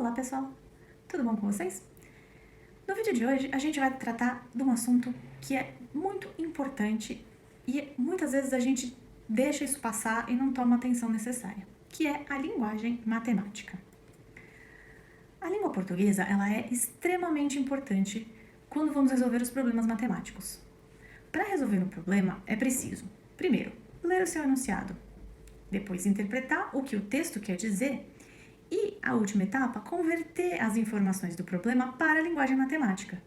Olá pessoal, tudo bom com vocês? No vídeo de hoje a gente vai tratar de um assunto que é muito importante e muitas vezes a gente deixa isso passar e não toma a atenção necessária, que é a linguagem matemática. A língua portuguesa ela é extremamente importante quando vamos resolver os problemas matemáticos. Para resolver um problema é preciso, primeiro, ler o seu enunciado, depois interpretar o que o texto quer dizer e, a última etapa, converter as informações do problema para a linguagem matemática.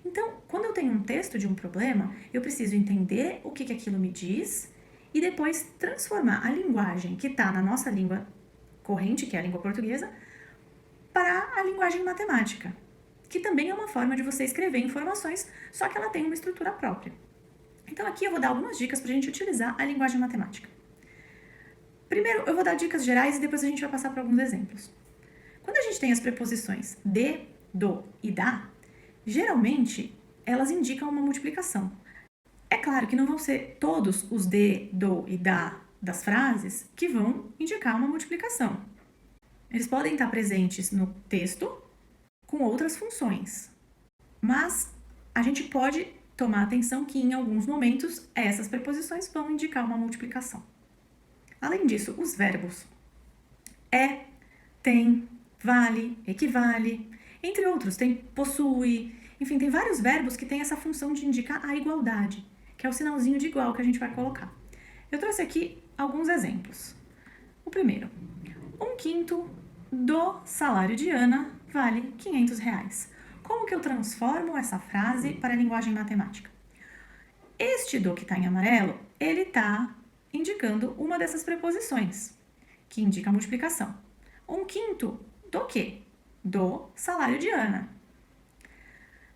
Então, quando eu tenho um texto de um problema, eu preciso entender o que aquilo me diz e depois transformar a linguagem que está na nossa língua corrente, que é a língua portuguesa, para a linguagem matemática, que também é uma forma de você escrever informações, só que ela tem uma estrutura própria. Então, aqui eu vou dar algumas dicas para a gente utilizar a linguagem matemática. Primeiro, eu vou dar dicas gerais e depois a gente vai passar por alguns exemplos. Quando a gente tem as preposições de, do e da, geralmente elas indicam uma multiplicação. É claro que não vão ser todos os de, do e da das frases que vão indicar uma multiplicação. Eles podem estar presentes no texto com outras funções, mas a gente pode tomar atenção que em alguns momentos essas preposições vão indicar uma multiplicação. Além disso, os verbos é, tem, vale, equivale, entre outros, tem possui, enfim, tem vários verbos que têm essa função de indicar a igualdade, que é o sinalzinho de igual que a gente vai colocar. Eu trouxe aqui alguns exemplos. O primeiro, 1/5 do salário de Ana vale R$500. Como que eu transformo essa frase para a linguagem matemática? Este do que está em amarelo, ele está indicando uma dessas preposições, que indica a multiplicação. 1/5 do quê? Do salário de Ana.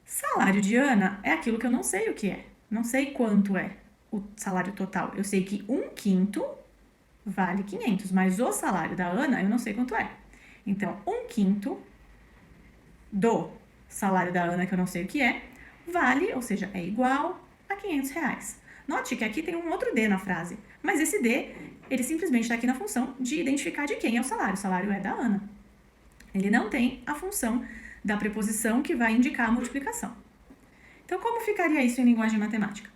Salário de Ana é aquilo que eu não sei o que é. Não sei quanto é o salário total. Eu sei que 1/5 vale 500, mas o salário da Ana eu não sei quanto é. Então, 1/5 do salário da Ana, que eu não sei o que é, vale, ou seja, é igual a R$500. Note que aqui tem um outro D na frase, mas esse D, ele simplesmente está aqui na função de identificar de quem é o salário. O salário é da Ana. Ele não tem a função da preposição que vai indicar a multiplicação. Então, como ficaria isso em linguagem matemática?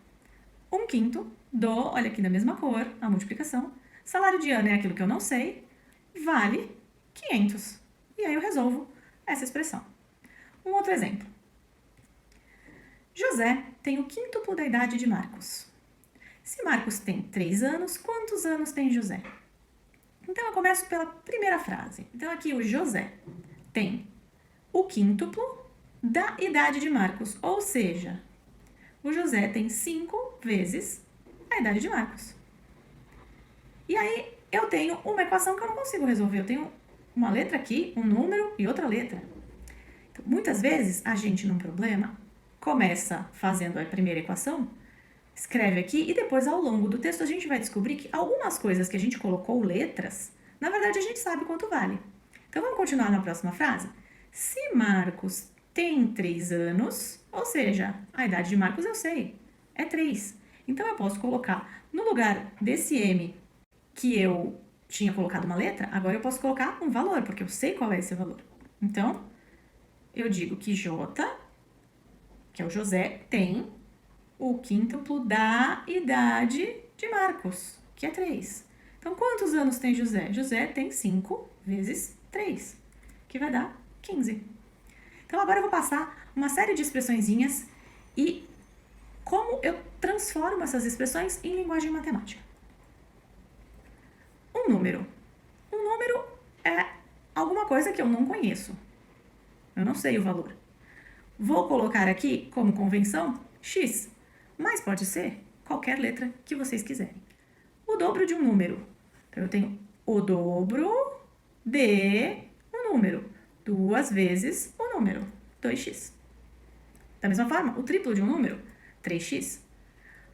1/5 do, olha aqui da mesma cor, a multiplicação. Salário de Ana é aquilo que eu não sei, vale 500. E aí eu resolvo essa expressão. Um outro exemplo. José tem o quíntuplo da idade de Marcos. Se Marcos tem 3 anos, quantos anos tem José? Então, eu começo pela primeira frase. Então, aqui o José tem o quíntuplo da idade de Marcos, ou seja, o José tem 5 vezes a idade de Marcos. E aí, eu tenho uma equação que eu não consigo resolver. Eu tenho uma letra aqui, um número e outra letra. Então, muitas vezes, a gente, num problema, começa fazendo a primeira equação, escreve aqui e depois, ao longo do texto, a gente vai descobrir que algumas coisas que a gente colocou letras, na verdade, a gente sabe quanto vale. Então, vamos continuar na próxima frase? Se Marcos tem 3 anos, ou seja, a idade de Marcos eu sei, é 3. Então, eu posso colocar, no lugar desse M que eu tinha colocado uma letra, agora eu posso colocar um valor, porque eu sei qual é esse valor. Então, eu digo que J, que é o José, tem o quíntuplo da idade de Marcos, que é 3. Então, quantos anos tem José? José tem 5 vezes 3, que vai dar 15. Então, agora eu vou passar uma série de expressõezinhas e como eu transformo essas expressões em linguagem matemática. Um número. Um número é alguma coisa que eu não conheço. Eu não sei o valor. Vou colocar aqui, como convenção, X. Mas pode ser qualquer letra que vocês quiserem. O dobro de um número. Então, eu tenho o dobro de um número. 2 vezes o número, 2x. Da mesma forma, o triplo de um número, 3x.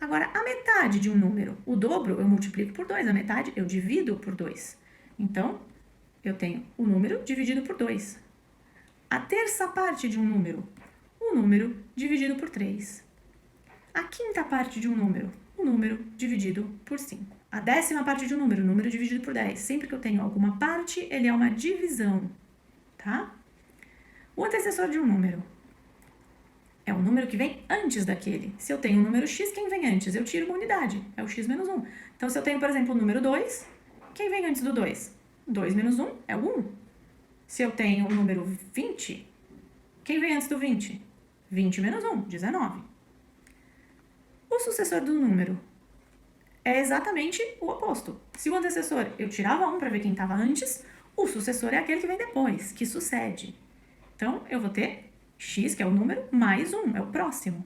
Agora, a metade de um número. O dobro eu multiplico por 2, a metade eu divido por 2. Então, eu tenho o número dividido por 2. A terça parte de um número, o número dividido por 3. A quinta parte de um número, o número dividido por 5. A 10ª parte de um número, o número dividido por 10. Sempre que eu tenho alguma parte, ele é uma divisão, tá? O antecessor de um número é o número que vem antes daquele. Se eu tenho um número x, quem vem antes? Eu tiro uma unidade, é o x menos 1. Então, se eu tenho, por exemplo, o número 2, quem vem antes do 2? 2 menos 1 é o 1. Se eu tenho o número 20, quem vem antes do 20? 20 menos 1, 19. O sucessor do número é exatamente o oposto. Se o antecessor eu tirava 1 para ver quem estava antes, o sucessor é aquele que vem depois, que sucede. Então, eu vou ter x, que é o número, mais 1, é o próximo.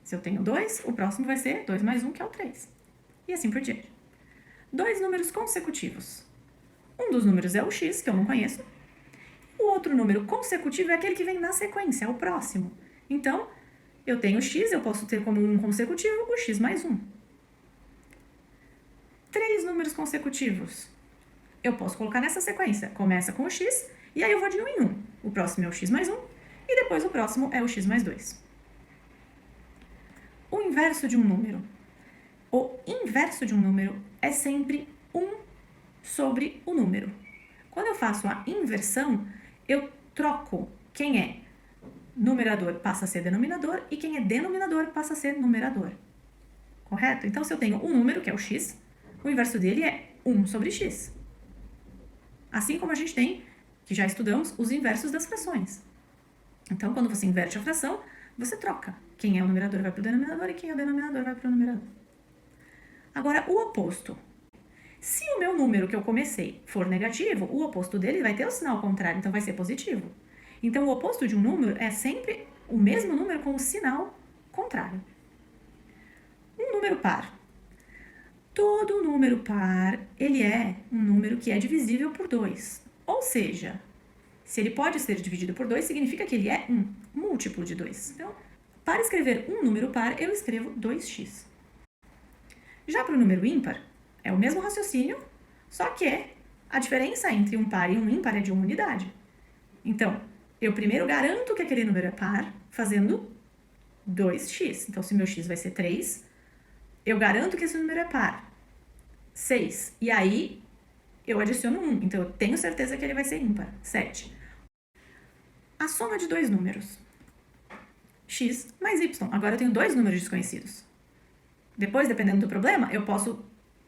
Se eu tenho 2, o próximo vai ser 2 mais 1, que é o 3. E assim por diante. Dois números consecutivos. Um dos números é o x, que eu não conheço. O outro número consecutivo é aquele que vem na sequência, é o próximo. Então, eu tenho x, eu posso ter como um consecutivo o x mais 1. Três números consecutivos. Eu posso colocar nessa sequência. Começa com o x, e aí eu vou de 1 em 1. O próximo é o x mais 1, e depois o próximo é o x mais 2. O inverso de um número. O inverso de um número é sempre 1 sobre o número. Quando eu faço a inversão, eu troco quem é numerador passa a ser denominador e quem é denominador passa a ser numerador. Correto? Então, se eu tenho um número, que é o x, o inverso dele é 1 sobre x. Assim como a gente tem, que já estudamos, os inversos das frações. Então, quando você inverte a fração, você troca. Quem é o numerador vai para o denominador e quem é o denominador vai para o numerador. Agora, o oposto. Se o meu número que eu comecei for negativo, o oposto dele vai ter o sinal contrário, então vai ser positivo. Então, o oposto de um número é sempre o mesmo número com o sinal contrário. Um número par. Todo número par, ele é um número que é divisível por 2. Ou seja, se ele pode ser dividido por 2, significa que ele é um múltiplo de 2. Então, para escrever um número par, eu escrevo 2x. Já para o número ímpar, é o mesmo raciocínio, só que a diferença entre um par e um ímpar é de uma unidade. Então, eu primeiro garanto que aquele número é par, fazendo 2x. Então, se meu x vai ser 3, eu garanto que esse número é par. 6. E aí, eu adiciono 1. Então, eu tenho certeza que ele vai ser ímpar. 7. A soma de dois números. X mais y. Agora, eu tenho dois números desconhecidos. Depois, dependendo do problema, eu posso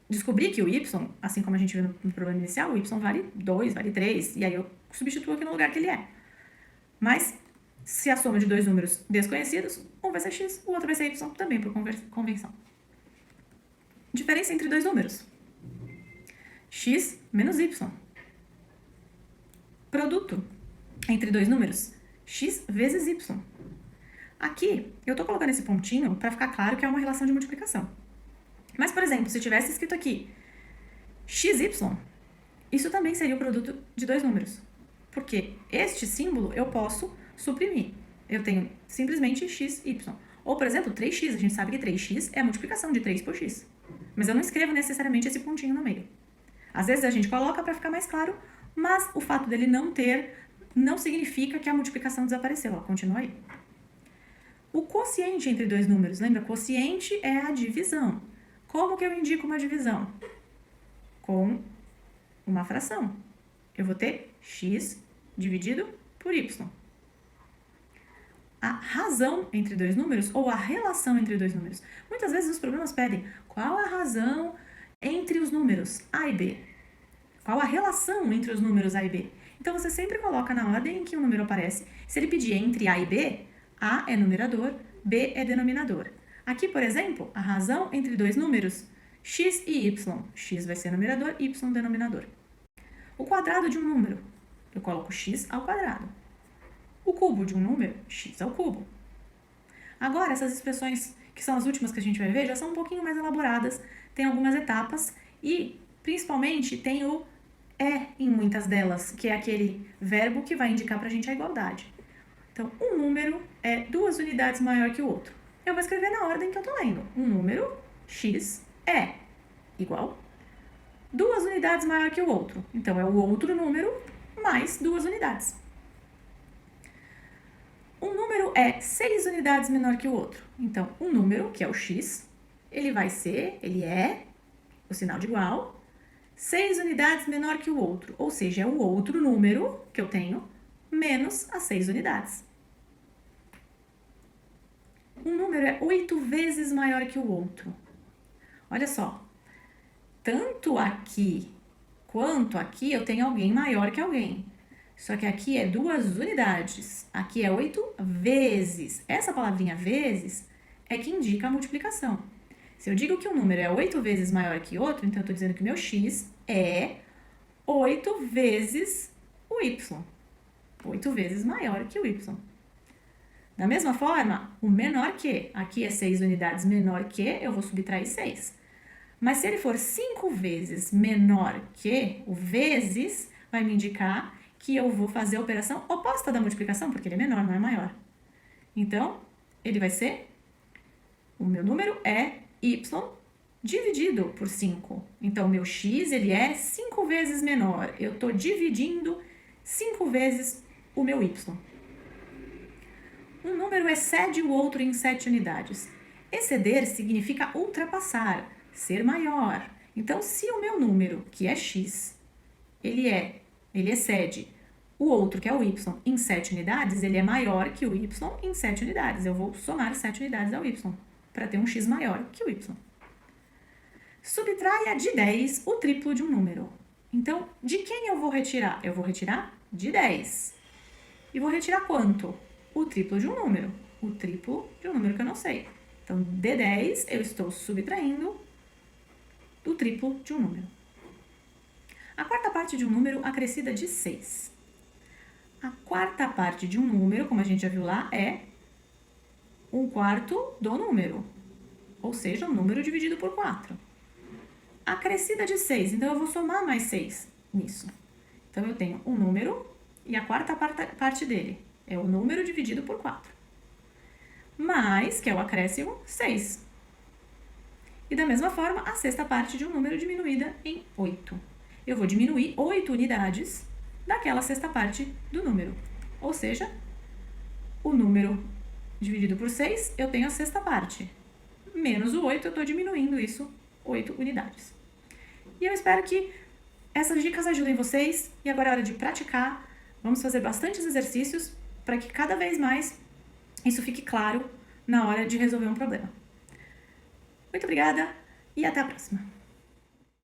descobrir que o y, assim como a gente viu no problema inicial, o y vale 2, vale 3. E aí, eu substituo aqui no lugar que ele é. Mas, se a soma de dois números desconhecidos, um vai ser x, o outro vai ser y, também por convenção. Diferença entre dois números. X menos y. Produto entre dois números. X vezes y. Aqui, eu estou colocando esse pontinho para ficar claro que é uma relação de multiplicação. Mas, por exemplo, se tivesse escrito aqui xy, isso também seria o produto de dois números. Porque este símbolo eu posso suprimir. Eu tenho simplesmente xy. Ou, por exemplo, 3x. A gente sabe que 3x é a multiplicação de 3 por x. Mas eu não escrevo necessariamente esse pontinho no meio. Às vezes a gente coloca para ficar mais claro, mas o fato dele não ter não significa que a multiplicação desapareceu. Ela continua aí. O quociente entre dois números. Lembra? Quociente é a divisão. Como que eu indico uma divisão? Com uma fração. Eu vou ter x dividido por y. A razão entre dois números ou a relação entre dois números. Muitas vezes os problemas pedem qual a razão entre os números A e B. Qual a relação entre os números A e B? Então, você sempre coloca na ordem em que o número aparece. Se ele pedir entre A e B, A é numerador, B é denominador. Aqui, por exemplo, a razão entre dois números, x e y. X vai ser numerador, y denominador. O quadrado de um número, eu coloco x ao quadrado. O cubo de um número, x ao cubo. Agora, essas expressões, que são as últimas que a gente vai ver, já são um pouquinho mais elaboradas, tem algumas etapas e, principalmente, tem o em muitas delas, que é aquele verbo que vai indicar pra gente a igualdade. Então, um número é 2 unidades maior que o outro. Eu vou escrever na ordem que eu tô lendo. Um número, x, é igual 2 unidades maior que o outro. Então, é o outro número mais 2 unidades. Um número é 6 unidades menor que o outro. Então, um número, que é o x, ele é o sinal de igual, 6 unidades menor que o outro. Ou seja, é o outro número que eu tenho menos as 6 unidades. Um número é 8 vezes maior que o outro. Olha só, tanto aqui quanto aqui eu tenho alguém maior que alguém. Só que aqui é 2 unidades, aqui é 8 vezes. Essa palavrinha vezes é que indica a multiplicação. Se eu digo que um número é 8 vezes maior que outro, então eu estou dizendo que o meu x é 8 vezes o y. 8 vezes maior que o y. Da mesma forma, o menor que, aqui é 6 unidades menor que, eu vou subtrair 6. Mas se ele for 5 vezes menor que, o vezes vai me indicar que eu vou fazer a operação oposta da multiplicação, porque ele é menor, não é maior. Então, ele vai ser, o meu número é y dividido por 5. Então, o meu x ele é 5 vezes menor. Eu estou dividindo 5 vezes o meu y. Um número excede o outro em 7 unidades. Exceder significa ultrapassar, ser maior. Então, se o meu número, que é x, ele excede o outro, que é o y, em 7 unidades, ele é maior que o y em 7 unidades. Eu vou somar 7 unidades ao y, para ter um x maior que o y. Subtraia de 10 o triplo de um número. Então, de quem eu vou retirar? Eu vou retirar de 10. E vou retirar quanto? O triplo de um número. O triplo de um número que eu não sei. Então, de 10, eu estou subtraindo o triplo de um número. A quarta parte de um número acrescida de 6. A quarta parte de um número, como a gente já viu lá, é 1/4 do número. Ou seja, um número dividido por 4. Acrescida de 6, então eu vou somar mais 6 nisso. Então, eu tenho um número e a quarta parte dele é o número dividido por 4. Mais, que é o acréscimo, 6. E da mesma forma, a sexta parte de um número diminuída em 8. Eu vou diminuir 8 unidades daquela sexta parte do número. Ou seja, o número dividido por 6, eu tenho a sexta parte. Menos o 8, eu estou diminuindo isso 8 unidades. E eu espero que essas dicas ajudem vocês. E agora é hora de praticar. Vamos fazer bastantes exercícios para que cada vez mais isso fique claro na hora de resolver um problema. Muito obrigada e até a próxima!